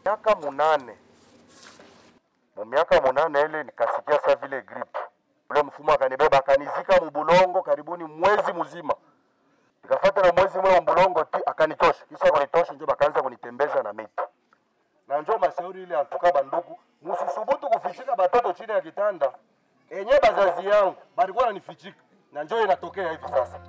Miaka 8. Miaka 8 ile nikasikia sa vile grip. Ule mfumo akanibeba akanizika mbulongo karibuni mwezi mzima. Nikafuata na mwezi mmoja mbulongo akanitosha. Kisha kunitosha ndio bakaanza kunitembeza na miti. Na njoo mashauri ile antukaba ndugu, msisubutu kufichika batoto chini ya kitanda. Enye bazazi yangu balikuwa wananifichika. Na njoo inatokea hivi sasa.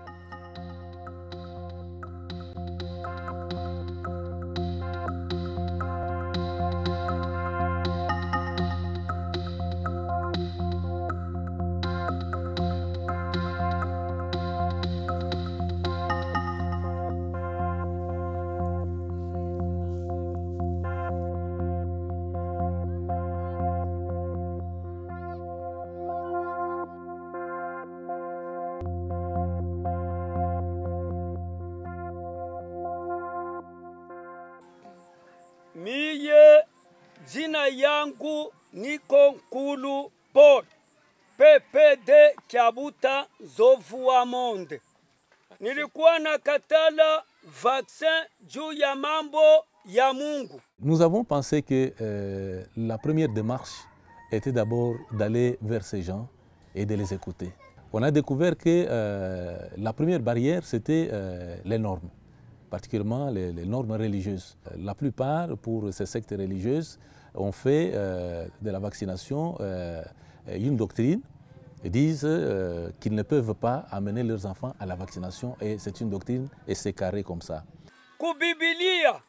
Miye jina yangu niko Nkulu Paul, PPD Kiabuta Zovu wa Monde. Nilikuwa na katala vaccin juu ya mambo ya Mungu. Nous avons pensé que la première démarche était d'abord d'aller vers ces gens et de les écouter. On a découvert que la première barrière, c'était les normes, particulièrement les normes religieuses. La plupart, pour ces sectes religieuses, ont fait de la vaccination une doctrine et disent qu'ils ne peuvent pas amener leurs enfants à la vaccination, et c'est une doctrine et c'est carré comme ça. Kubibilia,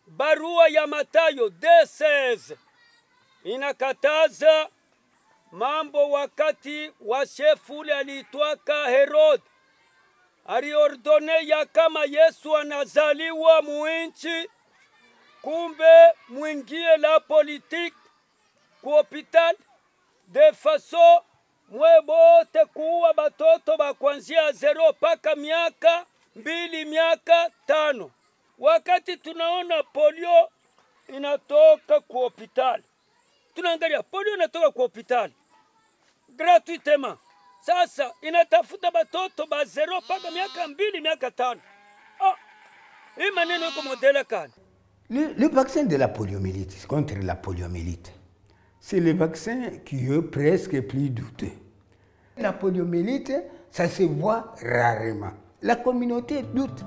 barua ya Matayo 2:16 inakataza mambo wakati wa shefu ule aliitwaka Herod. Aliordone ya kama Yesu anazaliwa muinchi, kumbe mwingie la politique ku hospital de façon mwebote kuwa batoto bakwanzia 0 paka miaka 2 miaka 5. Wakati tunaona polio inatoka ku hospital, tunaangalia polio inatoka ku hospital gratuitement. Sasa inatafuta batoto ba 0 paka miaka 2 miaka 5. Hii maneno iko modela kani? Le vaccin de la poliomyélite, contre la poliomyélite, c'est le vaccin qui est presque plus douteux. La poliomyélite, ça se voit rarement. La communauté doute.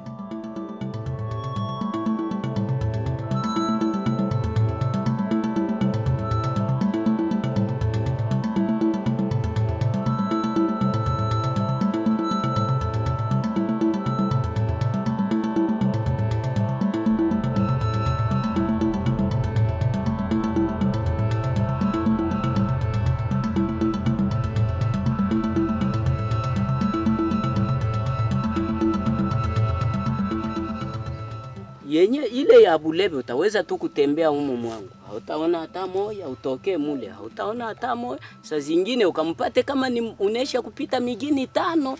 Yenye ile ya Bulebe utaweza tu kutembea humo mwangu, hautaona hata moja, utoke mule hautaona hata moja. Saa zingine ukampate kama ni unesha kupita migini 5.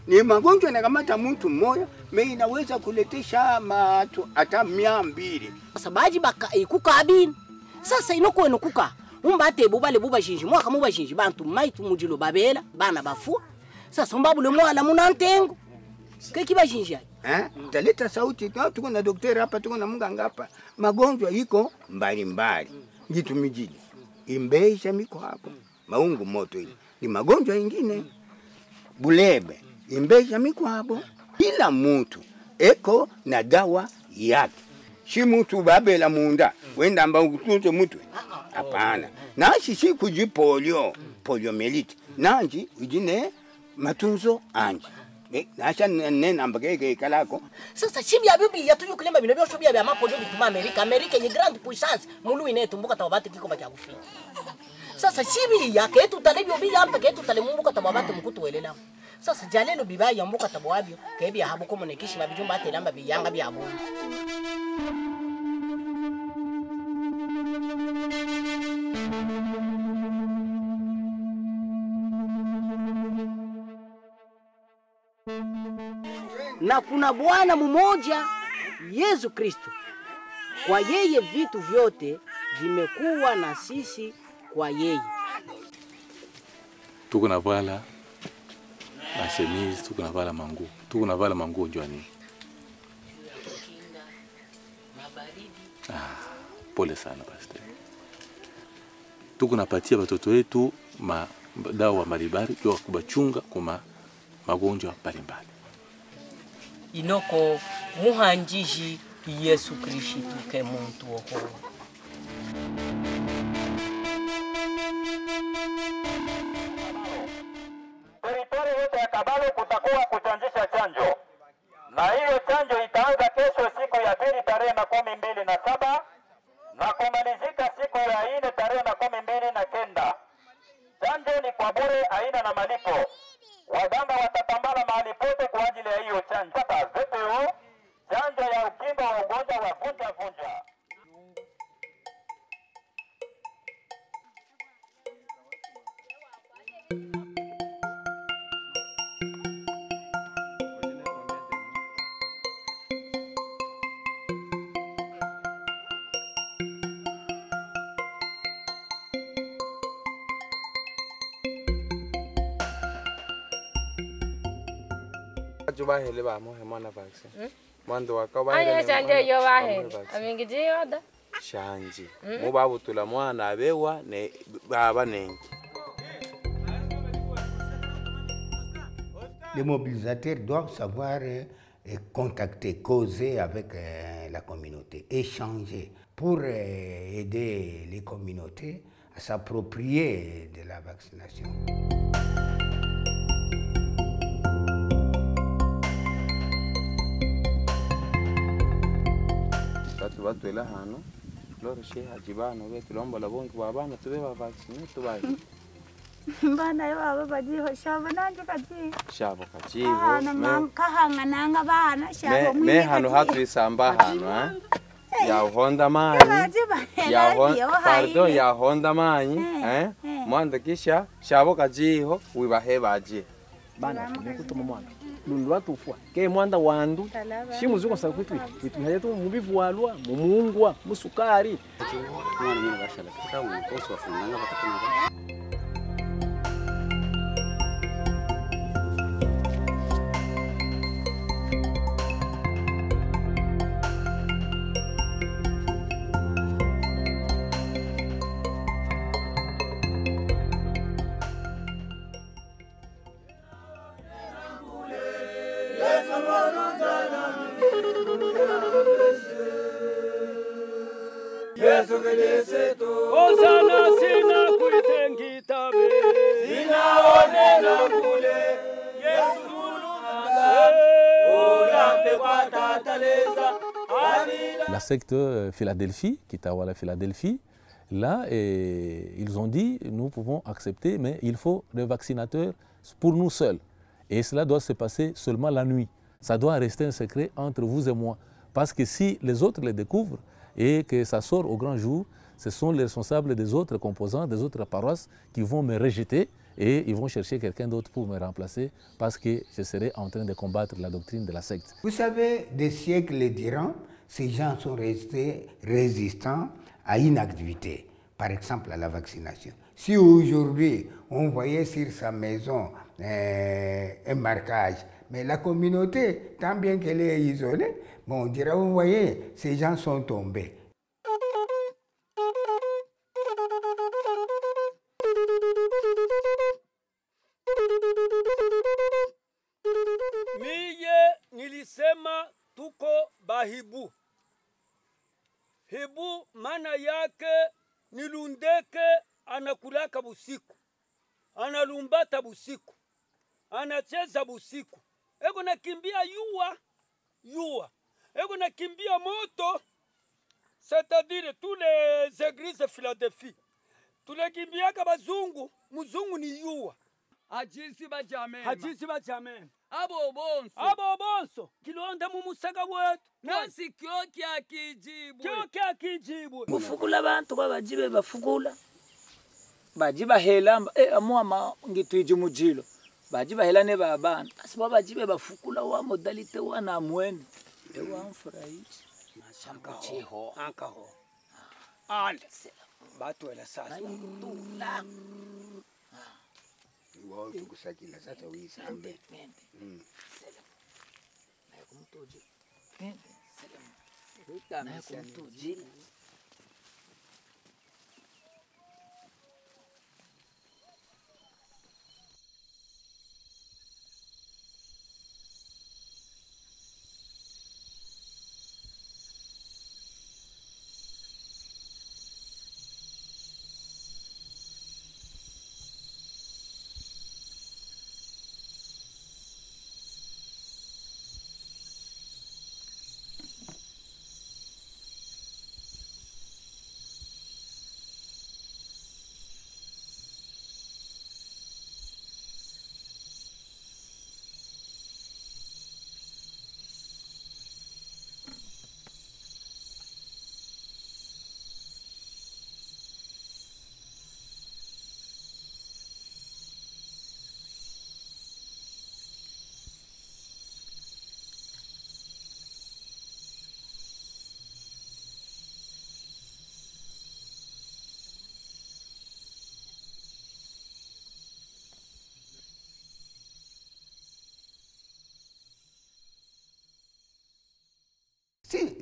Ni magonjwa yanakamata mtu mmoja, mimi inaweza kuletesha matu hata 200. Sabaji baka ikuka abini. Sasa inoko enokuka. Umbate bubale buba jinji, mwaka muba jinji bantu maitu mujilo babela, bana bafu. Sasa mbabu le mwana munantengo. Kiba jinji. Taleta sauti, tuko na daktari hapa, tuko na mganga hapa. Magonjwa iko mbali mbali. Gitu mijini. Imbeisha miko hapo. Maungu moto hili. Ni magonjwa ingine. Bulebe. Imbeisha miko hapo. Kila mtu eko na dawa yake. Si mtu babela munda. Wenda amba ukutunze mtu. Hapana. Nashi si kujipolio. Poliomyélite. Nanji ujine matunzo anji. Nasha nena ambake kalako. Sasa chibi ya bibi ya tuyo kulemba bino byo bya mapolio bituma America ni grande puissance mulu inetumbuka tabati kiko bacha kufika. Sasa chibi ya ketu talebyo bi yampa ketu talemumbuka tabati mkutu welela. Sasa jalelo biba yambuka tabwabyo kebi ya habu komunikishi babijumba atelamba biyanga byabo. Na kuna Bwana mmoja Yesu Kristo. Kwa yeye vitu vyote vimekuwa na sisi kwa yeye. Tuko na vala la chemise, tuko na vala manguo. Tuko na vala manguo njoni. Pole sana pastor. Tukunapatia watoto wetu dawa mbalimbali kwa kubachunga kwa magonjwa mbalimbali. Inoko muhanjiji Yesu Kristo ke muntu oho. Teritori yote ya Kabalo kutakuwa kuchanjisha chanjo. Na hiyo chanjo itaanza kesho siku ya pili tarehe 27 na kumalizika siku ya 4 tarehe 29. Chanjo ni kwa bure, haina na malipo. Waganga watatambala mahali pote kwa ajili ya hiyo chanjo. Sasa VPO, chanjo ya ukingo wa ugonjwa wa vunja. Juba hele ba mo hemana vaccine. Mando akaba hele. Aya chanje yo ba hele. Amingi yoda. Chanje. Mo babu tula mwana abewa ne baba nengi. Les mobilisateurs doivent savoir contacter, causer avec la communauté, échanger pour aider les communautés à s'approprier de la vaccination. Watu ila hano loro sheha jibano wetu lomba la bonki babana tubeba vaccine tubaye bana yo baba bajiho shabo nanje kajiho me kahanga nanga bana shabo me hano hatu isamba hano ya honda manyi ya honda manyi mwanda kisha shabo kajiho wibahe baje bana kutuma mwana lundu watufwa ke mwanda wandu shimu zuko sa kwitu hayetu mubivu walwa mumungwa musukari mwana mimi bashala kika ukoso wafunganga bakatanga. Ozana sina kuitengita be sinaonena kule Yesu ulape kwa tataleza. La secte Philadelphie, qui est à la Philadelphie, là, ils ont dit nous pouvons accepter, mais il faut des vaccinateurs pour nous seuls. Et cela doit se passer seulement la nuit. Ça doit rester un secret entre vous et moi. Parce que si les autres le découvrent et que ça sort au grand jour, ce sont les responsables des autres composants, des autres paroisses qui vont me rejeter et ils vont chercher quelqu'un d'autre pour me remplacer parce que je serai en train de combattre la doctrine de la secte. Vous savez, des siècles durant, ces gens sont restés résistants à une activité, par exemple à la vaccination. Si aujourd'hui, on voyait sur sa maison un marquage, mais la communauté, tant bien qu'elle est isolée, bon, on dirait, vous voyez, ces gens sont tombés. Miye nilisema tuko bahibu. Hibu maana yake nilundeke anakulaka busiku. Analumbata busiku. Anacheza busiku. Ego nakimbia yua. Ego nakimbia moto. C'est-à-dire tous les églises de Philadelphie. Tous les kimbiaka bazungu, muzungu ni yua. Hajisi bajamene. Abo bonso. Kilonda mu musaga wetu. Nasi kyoki akijibu. Mufukula bantu babajibe bafukula. Bajiba helamba amwa ngitwije mujilo. Bajiba helane babana. Asiba bajibe bafukula wa modalite wana mwene. Ewa mfurahishi. Ankaho. Ale. Batu ela sasa. Wao tukusakila sasa uisambe.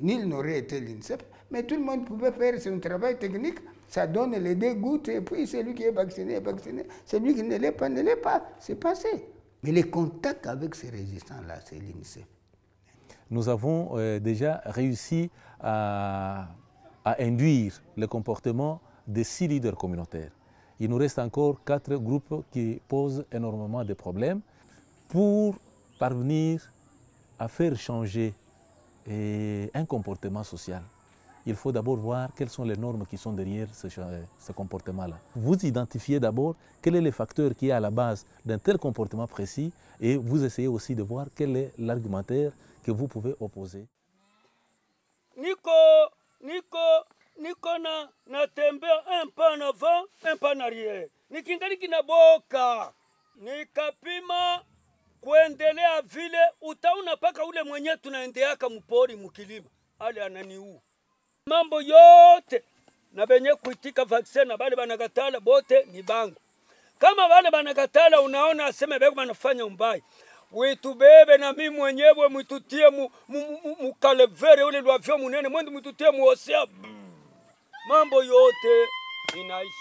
nul n'aurait été l'INSEP, mais tout le monde pouvait faire son travail technique, ça donne les deux gouttes, et puis celui qui est vacciné, celui qui ne l'est pas, c'est passé. Mais les contacts avec ces résistants-là, c'est l'INSEP. Nous avons déjà réussi à induire le comportement des 6 leaders communautaires. Il nous reste encore 4 groupes qui posent énormément de problèmes. Pour parvenir à faire changer un comportement social, il faut d'abord voir quelles sont les normes qui sont derrière ce comportement-là. Vous identifiez d'abord quel est le facteur qui est à la base d'un tel comportement précis et vous essayez aussi de voir quel est l'argumentaire que vous pouvez opposer. Niko natembea un pas en avant, un pas en arrière. Nikingali kinaboka. Nikapima kuendelea vile utaona paka ule mwenye tunaendeaka mpori mukilima. Ale ananiu. Mambo yote na benye kuitika vaccine na bale banakatala bote ni bangu. Kama bale banakatala unaona aseme bego banafanya umbai. Witubebe na mimi mwenyewe mwitutie mukalevere ule lwavyo munene mwende mwitutie muosea. Mambo yote inaishi.